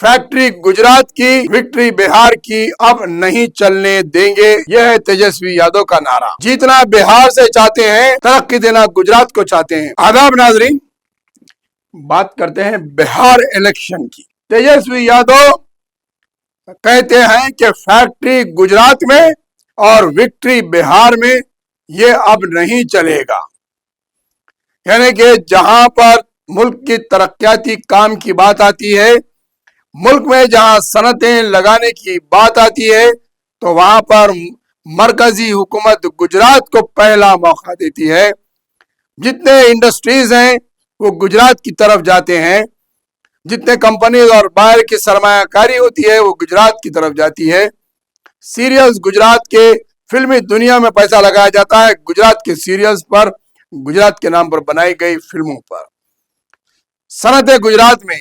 Factory Gujarat की, victory Bihar की, अब नहीं चलने देंगे। यह है तेजस्वी यादव का नारा। जीतना बिहार से चाहते हैं, तरक्की देना गुजरात को चाहते हैं। आदाब नाजरीन, बात करते हैं बिहार इलेक्शन की। तेजस्वी यादव कहते हैं कि फैक्ट्री गुजरात में और विक्ट्री बिहार में ये अब नहीं चलेगा। यानी कि जहां पर मुल्क की तरक्याती काम की बात आती है, मुल्क में जहां सनतें लगाने की बात आती है, तो वहां पर मरकजी हुकूमत गुजरात को पहला मौका देती है। जितने इंडस्ट्रीज हैं वो गुजरात की तरफ जाते हैं, जितने कंपनी और बाहर की सरमायाकारी होती है वो गुजरात की तरफ जाती है। सीरियल्स गुजरात के, फिल्मी दुनिया में पैसा लगाया जाता है गुजरात के सीरियल्स पर, गुजरात के नाम पर बनाई गई फिल्मों पर, सनतें गुजरात में।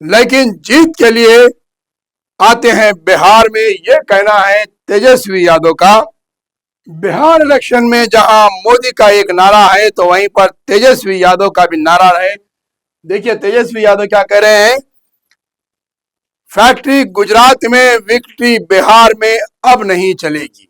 लेकिन जीत के लिए आते हैं बिहार में, यह कहना है तेजस्वी यादव का। बिहार इलेक्शन में जहां मोदी का एक नारा है, तो वहीं पर तेजस्वी यादव का भी नारा है। देखिए तेजस्वी यादव क्या कह रहे हैं, फैक्ट्री गुजरात में, विक्ट्री बिहार में अब नहीं चलेगी।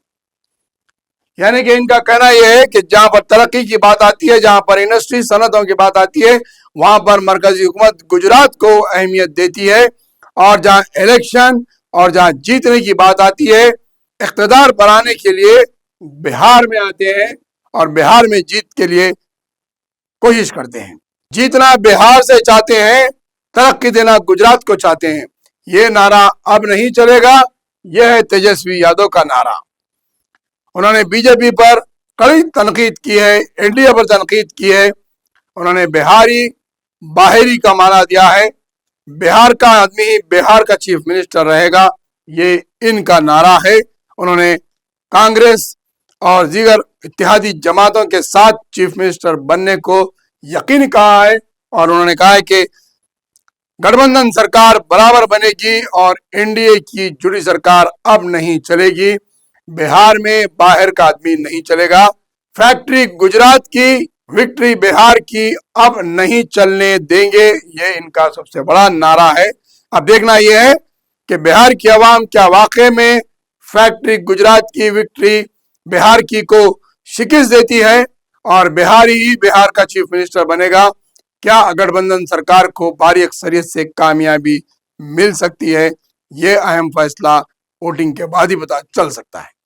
यानी कि इनका कहना यह है कि जहां पर तरक्की की बात आती है, जहां पर इंडस्ट्री सनतों की बात आती है, वहां पर मरकजी हुकूमत गुजरात को अहमियत देती है, और जहां इलेक्शन और जहां जीतने की बात आती है, इख्तिदार बनाने के लिए बिहार में आते हैं और बिहार में जीत के लिए कोशिश करते हैं। जीतना बिहार से चाहते हैं, तरक्की देना गुजरात को चाहते हैं। ये नारा अब नहीं चलेगा। यह है तेजस्वी यादव का नारा। उन्होंने बीजेपी पर कड़ी तनकीद की है, एनडीए पर तनकीद की है। उन्होंने बिहारी बाहरी का माना दिया है। बिहार का आदमी ही बिहार का चीफ मिनिस्टर रहेगा, ये इनका नारा है। उन्होंने कांग्रेस और दीगर इत्तेहादी जमातों के साथ चीफ मिनिस्टर बनने को यकीन कहा है, और उन्होंने कहा है कि गठबंधन सरकार बराबर बनेगी और एनडीए की जुड़ी सरकार अब नहीं चलेगी। बिहार में बाहर का आदमी नहीं चलेगा। फैक्ट्री गुजरात की, विक्ट्री बिहार की अब नहीं चलने देंगे, ये इनका सबसे बड़ा नारा है। अब देखना यह है कि बिहार की आवाम क्या वाकई में फैक्ट्री गुजरात की, विक्ट्री बिहार की को शिकस्त देती है और बिहारी ही बिहार का चीफ मिनिस्टर बनेगा। क्या गठबंधन सरकार को भारी अक्सरियत से कामयाबी मिल सकती है? ये अहम फैसला वोटिंग के बाद ही पता चल सकता है।